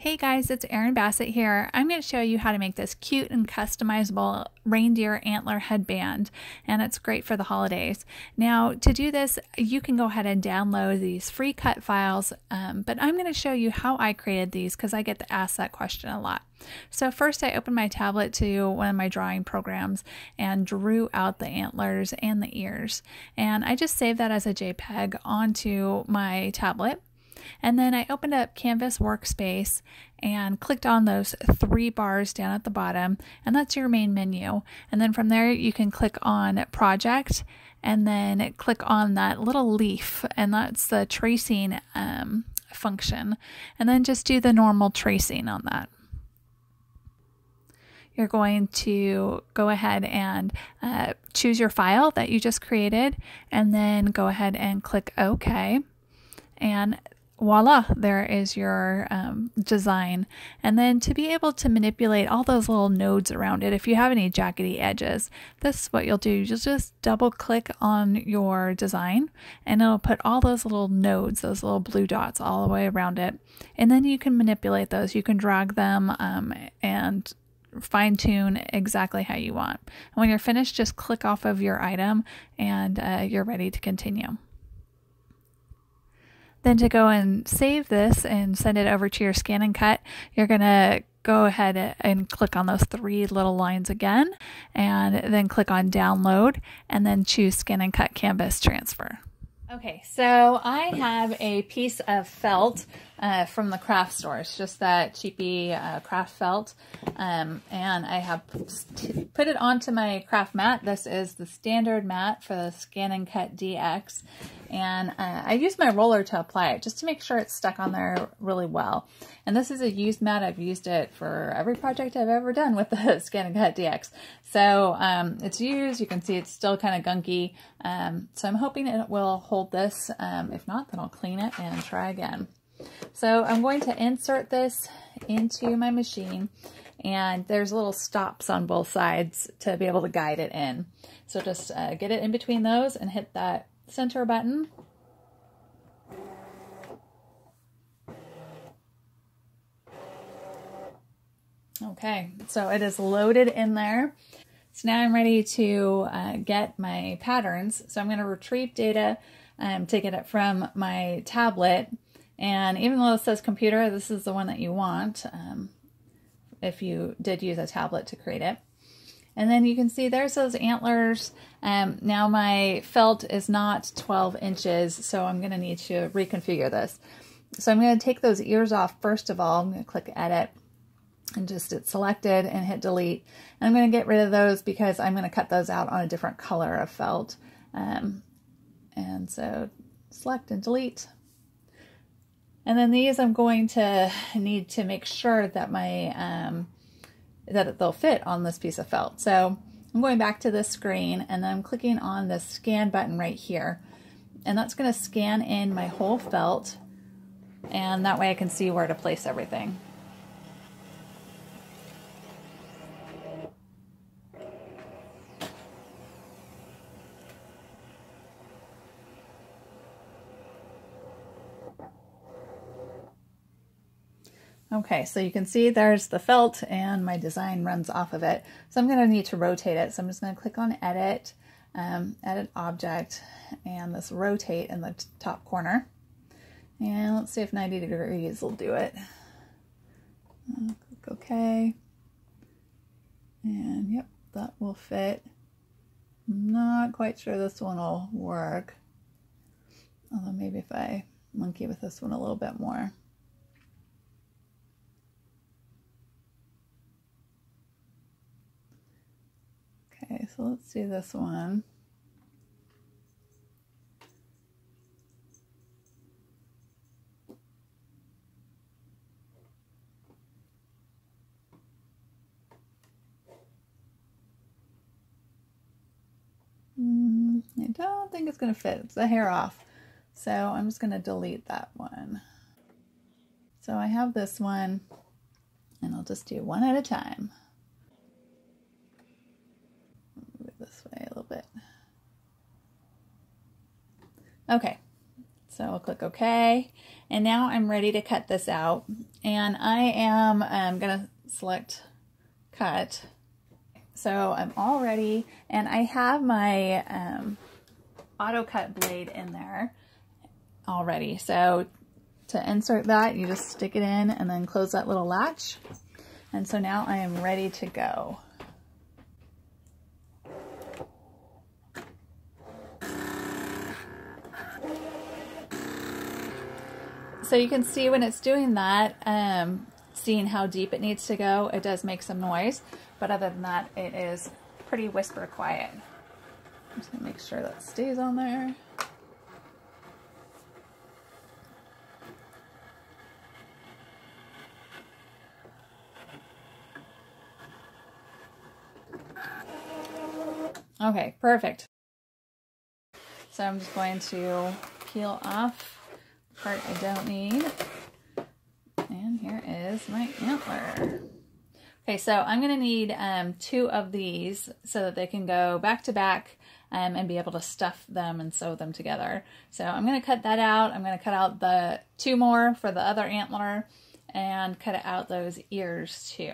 Hey guys, it's Erin Bassett here. I'm going to show you how to make this cute and customizable reindeer antler headband, and it's great for the holidays. Now, to do this, you can go ahead and download these free cut files, but I'm going to show you how I created these because I get asked that question a lot. So first I opened my tablet to one of my drawing programs and drew out the antlers and the ears, and I just saved that as a JPEG onto my tablet. And then I opened up Canvas Workspace and clicked on those three bars down at the bottom, and that's your main menu. And then from there you can click on Project and then click on that little leaf, and that's the tracing function. And then just do the normal tracing on that. You're going to go ahead and choose your file that you just created, and then go ahead and click OK. And voila, there is your design. And then to be able to manipulate all those little nodes around it, if you have any jaggedy edges, this is what you'll do. You'll just double click on your design and it'll put all those little nodes, those little blue dots all the way around it. And then you can manipulate those. You can drag them and fine tune exactly how you want. And when you're finished, just click off of your item and you're ready to continue. Then to go and save this and send it over to your ScanNCut, you're going to go ahead and click on those three little lines again, and then click on Download, and then choose ScanNCut Canvas Transfer. Okay, so I have a piece of felt from the craft store. It's just that cheapy craft felt, and I have put it onto my craft mat. This is the standard mat for the ScanNCut DX, and I use my roller to apply it just to make sure it's stuck on there really well. And this is a used mat. I've used it for every project I've ever done with the ScanNCut DX. So it's used. You can see it's still kind of gunky. So I'm hoping it will hold this. If not, then I'll clean it and try again. So I'm going to insert this into my machine, and there's little stops on both sides to be able to guide it in. So just get it in between those and hit that center button. Okay, so it is loaded in there. So now I'm ready to get my patterns. So I'm going to retrieve data, taking it from my tablet. And even though it says computer, this is the one that you want if you did use a tablet to create it. And then you can see there's those antlers. Now my felt is not 12 inches, so I'm going to need to reconfigure this. So I'm going to take those ears off first of all. I'm going to click Edit and just it's selected and hit Delete. And I'm going to get rid of those because I'm going to cut those out on a different color of felt. And so select and delete. And then these I'm going to need to make sure that my that they'll fit on this piece of felt. So I'm going back to this screen and then I'm clicking on the scan button right here. And that's going to scan in my whole felt, and that way I can see where to place everything. Okay, so you can see there's the felt and my design runs off of it. So I'm going to need to rotate it. So I'm just going to click on Edit, Edit Object, and this Rotate in the top corner. And let's see if 90 degrees will do it. Click OK. And yep, that will fit. I'm not quite sure this one will work. Although maybe if I monkey with this one a little bit more. Okay, so let's do this one. I don't think it's going to fit. It's the hair off. So I'm just going to delete that one. So I have this one, and I'll just do one at a time. Move it this way a little bit. Okay, So I'll click OK. And now I'm ready to cut this out. And I am going to select cut. So I'm all ready, and I have my auto cut blade in there already. So to insert that, you just stick it in and then close that little latch. And so now I am ready to go. So you can see when it's doing that, seeing how deep it needs to go, it does make some noise, but other than that, it is pretty whisper quiet. I'm just gonna make sure that stays on there. Okay, perfect. So I'm just going to peel off the part I don't need. And here is my antler. Okay, so I'm going to need 2 of these so that they can go back to back and be able to stuff them and sew them together. So I'm going to cut that out. I'm going to cut out the 2 more for the other antler and cut out those ears too.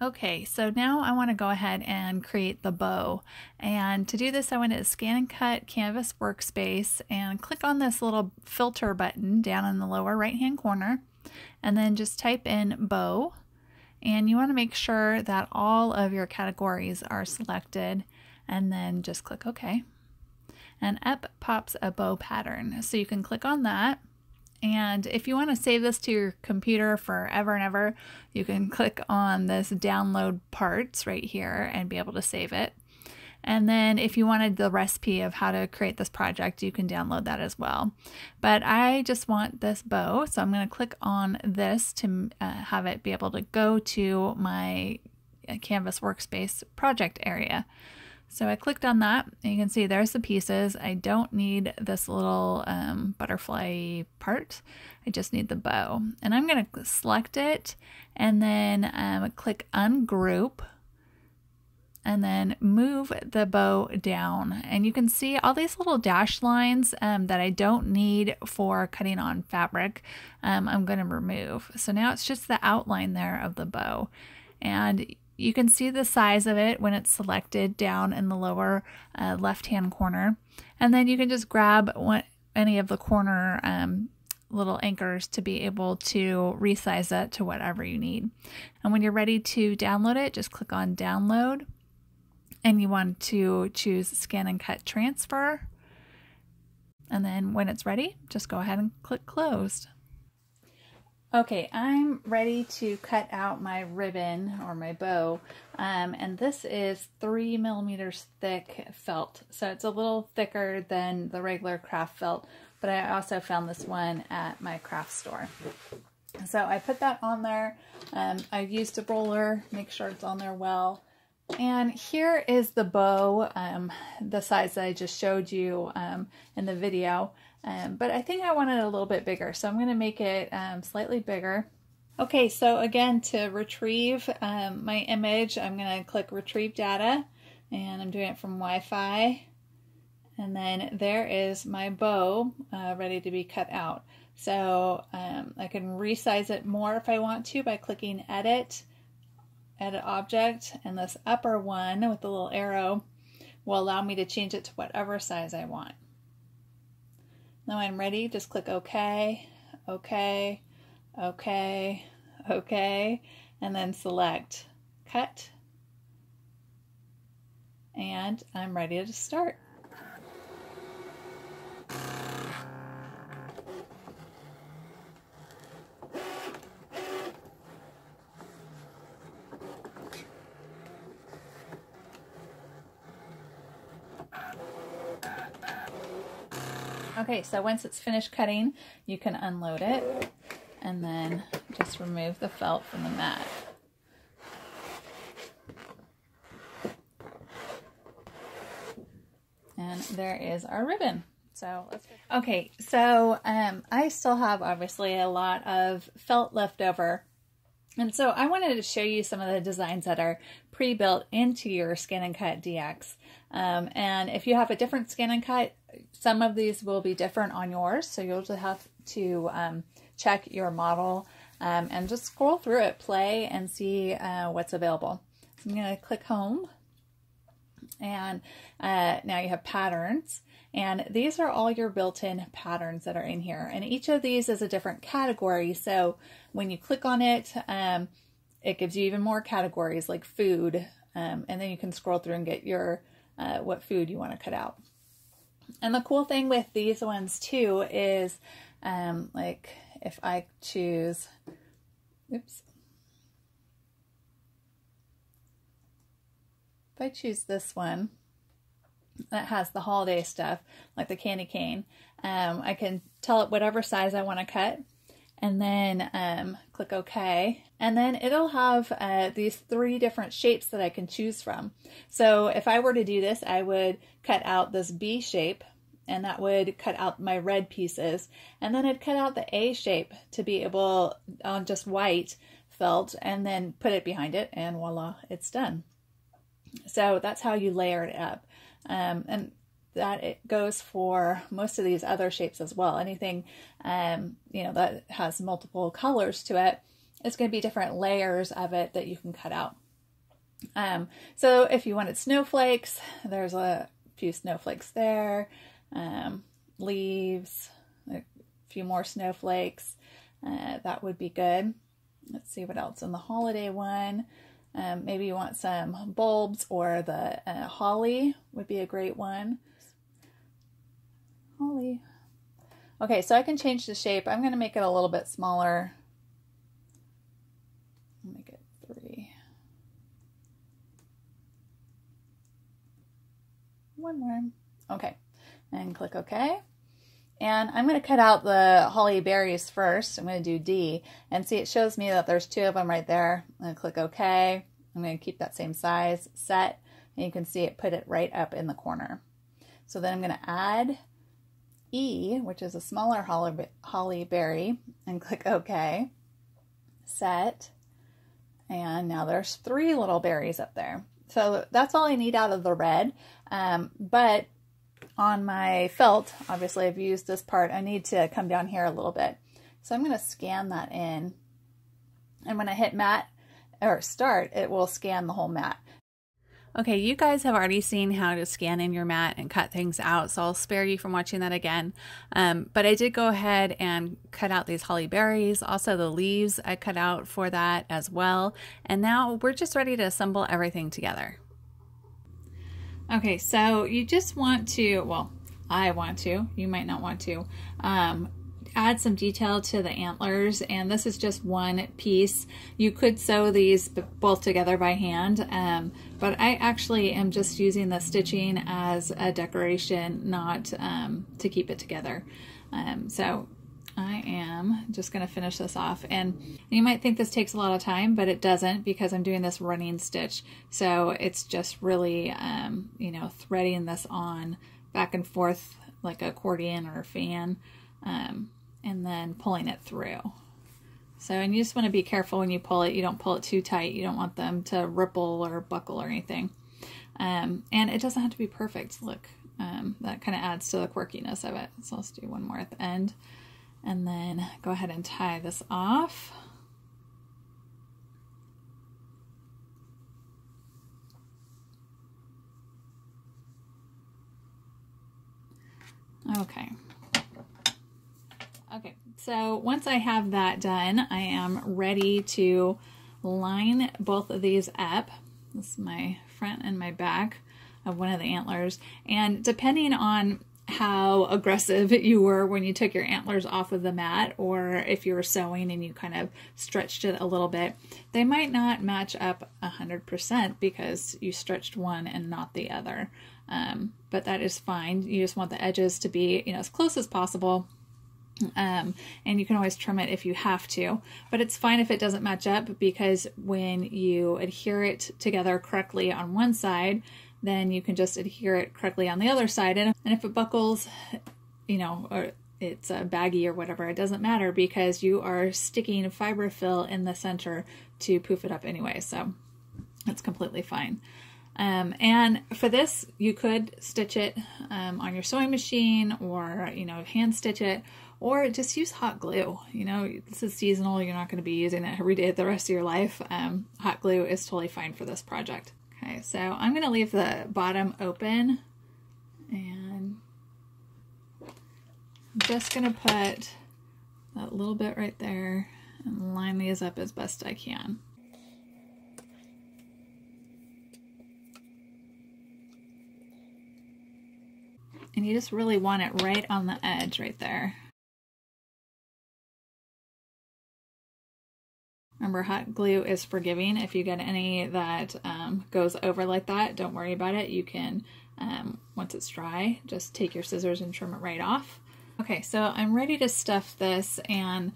Okay, so now I want to go ahead and create the bow. And to do this, I went to ScanNCut Canvas Workspace and click on this little filter button down in the lower right-hand corner, and then just type in bow. And you want to make sure that all of your categories are selected, and then just click OK. And up pops a bow pattern. So you can click on that. And if you want to save this to your computer forever and ever, you can click on this download parts right here and be able to save it. And then if you wanted the recipe of how to create this project, you can download that as well. But I just want this bow, so I'm going to click on this to have it be able to go to my Canvas Workspace project area. So I clicked on that, and you can see there's the pieces. I don't need this little butterfly part. I just need the bow. And I'm going to select it and then click ungroup and then move the bow down. And you can see all these little dash lines that I don't need for cutting on fabric. I'm going to remove. So now it's just the outline there of the bow. And you can see the size of it when it's selected down in the lower left-hand corner. And then you can just grab any of the corner little anchors to be able to resize it to whatever you need. And when you're ready to download it, just click on download. And you want to choose ScanNCut Transfer. And then when it's ready, just go ahead and click closed. Okay, I'm ready to cut out my ribbon or my bow, and this is 3 millimeters thick felt, so it's a little thicker than the regular craft felt, but I also found this one at my craft store. So I put that on there. I used a roller, make sure it's on there well. And here is the bow, the size that I just showed you in the video. But I think I want it a little bit bigger, so I'm going to make it slightly bigger. Okay, so again, to retrieve my image, I'm going to click Retrieve Data, and I'm doing it from Wi-Fi. And then there is my bow ready to be cut out. So I can resize it more if I want to by clicking Edit, Edit Object, and this upper one with the little arrow will allow me to change it to whatever size I want. Now I'm ready, just click OK, OK, OK, OK, and then select Cut, and I'm ready to start. Okay, so once it's finished cutting, you can unload it and then just remove the felt from the mat. And there is our ribbon. So okay, so I still have obviously a lot of felt left over. And so I wanted to show you some of the designs that are pre-built into your ScanNCut DX. And if you have a different ScanNCut, some of these will be different on yours. So you'll just have to check your model and just scroll through it, play, and see what's available. So I'm going to click home. And now you have patterns. And these are all your built-in patterns that are in here. And each of these is a different category. So when you click on it, it gives you even more categories like food. And then you can scroll through and get your what food you want to cut out. And the cool thing with these ones too is like if I choose, oops. If I choose this one that has the holiday stuff, like the candy cane, I can tell it whatever size I want to cut, and then click OK. And then it'll have these 3 different shapes that I can choose from. So if I were to do this, I would cut out this B shape, and that would cut out my red pieces. And then I'd cut out the A shape to be able, on just white felt, and then put it behind it, and voila, it's done. So that's how you layer it up. And that it goes for most of these other shapes as well. Anything, you know, that has multiple colors to it, it's going to be different layers of it that you can cut out. So if you wanted snowflakes, there's a few snowflakes there, leaves, a few more snowflakes, that would be good. Let's see what else in the holiday one. Maybe you want some bulbs, or the holly would be a great one. Holly. Okay, so I can change the shape. I'm going to make it a little bit smaller. I'll make it 3. One more. Okay, and click OK. And I'm going to cut out the holly berries first. I'm going to do D, and see, it shows me that there's 2 of them right there. I'm going to click OK. I'm going to keep that same size, set, and you can see it put it right up in the corner. So then I'm going to add E, which is a smaller holly berry, and click OK, set, and now there's 3 little berries up there. So that's all I need out of the red, but on my felt, obviously I've used this part, I need to come down here a little bit. So I'm going to scan that in, and when I hit mat or start, it will scan the whole mat. Okay, you guys have already seen how to scan in your mat and cut things out, so I'll spare you from watching that again. But I did go ahead and cut out these holly berries, also the leaves I cut out for that as well. And now we're just ready to assemble everything together. Okay, so you just want to, well, I want to, you might not want to, add some detail to the antlers, and this is just one piece. You could sew these both together by hand, but I actually am just using the stitching as a decoration, not to keep it together. So I am just going to finish this off, and you might think this takes a lot of time, but it doesn't, because I'm doing this running stitch. So it's just really, you know, threading this on back and forth like an accordion or a fan, and then pulling it through. So, and you just want to be careful when you pull it. You don't pull it too tight. You don't want them to ripple or buckle or anything. And it doesn't have to be perfect. Look, that kind of adds to the quirkiness of it. So let's do one more at the end. And then go ahead and tie this off. Okay. Okay, so once I have that done, I am ready to line both of these up. This is my front and my back of one of the antlers. And depending on how aggressive you were when you took your antlers off of the mat, or if you were sewing and you kind of stretched it a little bit, they might not match up 100% because you stretched one and not the other. But that is fine. You just want the edges to be, you know, as close as possible. And you can always trim it if you have to, but it's fine if it doesn't match up, because when you adhere it together correctly on one side, then you can just adhere it correctly on the other side. And if it buckles, you know, or it's baggy or whatever, it doesn't matter because you are sticking fiberfill in the center to poof it up anyway, so it's completely fine. And for this, you could stitch it on your sewing machine, or, you know, hand stitch it, or just use hot glue. You know, this is seasonal, you're not going to be using it every day the rest of your life. Hot glue is totally fine for this project. Okay, so I'm going to leave the bottom open, and I'm just going to put that little bit right there and line these up as best I can. And you just really want it right on the edge right there. Remember, hot glue is forgiving. If you get any that goes over like that, don't worry about it. You can, once it's dry, just take your scissors and trim it right off. Okay, so I'm ready to stuff this, and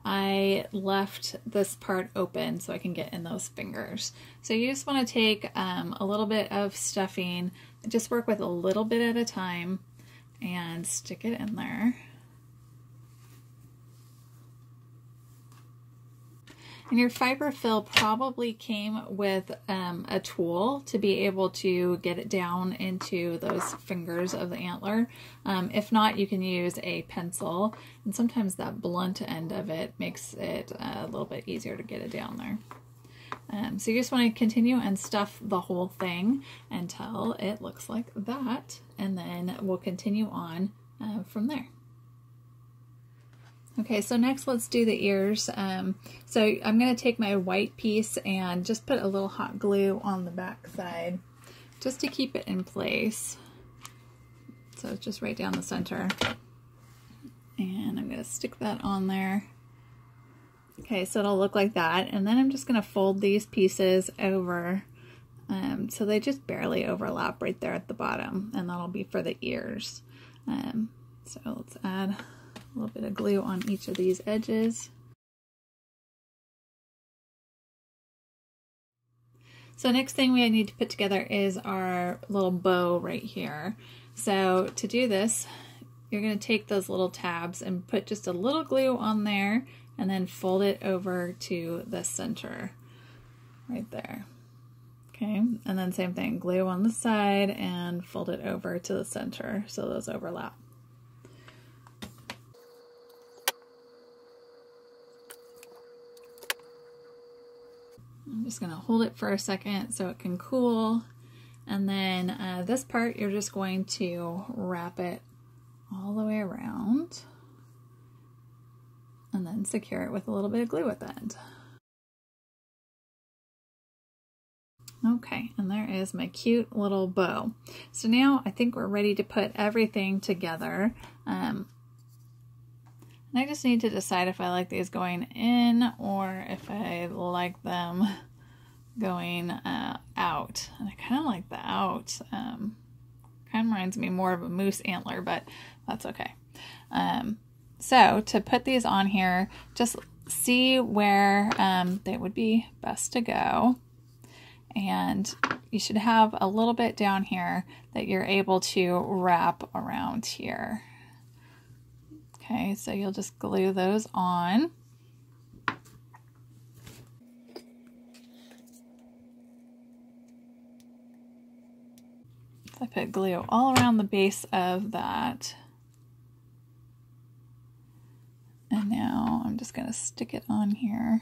I left this part open so I can get in those fingers. So you just want to take a little bit of stuffing, just work with a little bit at a time, and stick it in there. And your fiberfill probably came with a tool to be able to get it down into those fingers of the antler. If not, you can use a pencil, and sometimes that blunt end of it makes it a little bit easier to get it down there. So you just want to continue and stuff the whole thing until it looks like that, and then we'll continue on from there. Okay, so next let's do the ears. So I'm going to take my white piece and just put a little hot glue on the back side just to keep it in place. So it's just right down the center. And I'm going to stick that on there. Okay, so it'll look like that. And then I'm just going to fold these pieces over so they just barely overlap right there at the bottom, and that'll be for the ears. So let's add a little bit of glue on each of these edges. So next thing we need to put together is our little bow right here. So to do this, you're going to take those little tabs and put just a little glue on there, and then fold it over to the center right there. Okay, and then same thing, glue on the side and fold it over to the center so those overlap. I'm just going to hold it for a second so it can cool, and then this part you're just going to wrap it all the way around and then secure it with a little bit of glue at the end. Okay, and there is my cute little bow. So now I think we're ready to put everything together. And I just need to decide if I like these going in or if I like them going out. And I kind of like the out. Kind of reminds me more of a moose antler, but that's okay. So to put these on here, just see where they would be best to go. And you should have a little bit down here that you're able to wrap around here. Okay, so you'll just glue those on. So I put glue all around the base of that. And now I'm just going to stick it on here.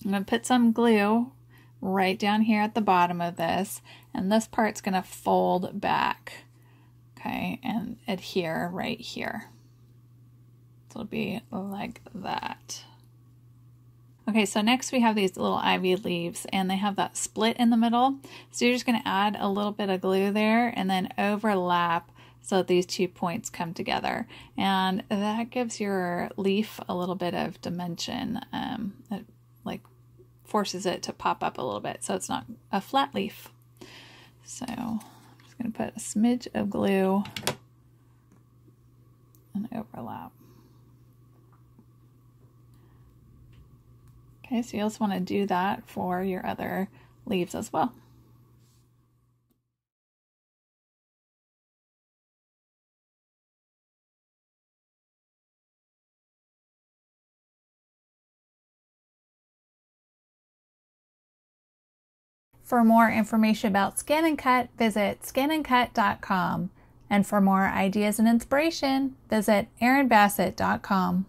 I'm going to put some glue right down here at the bottom of this, and this part's going to fold back, okay, and adhere right here. So it'll be like that. Okay, so next we have these little ivy leaves, and they have that split in the middle. So you're just going to add a little bit of glue there and then overlap so that these 2 points come together. And that gives your leaf a little bit of dimension. It like forces it to pop up a little bit so it's not a flat leaf. So I'm just going to put a smidge of glue and overlap. Okay, so you also want to do that for your other leaves as well. For more information about ScanNCut, visit ScanNCut.com. And for more ideas and inspiration, visit erinbassett.com.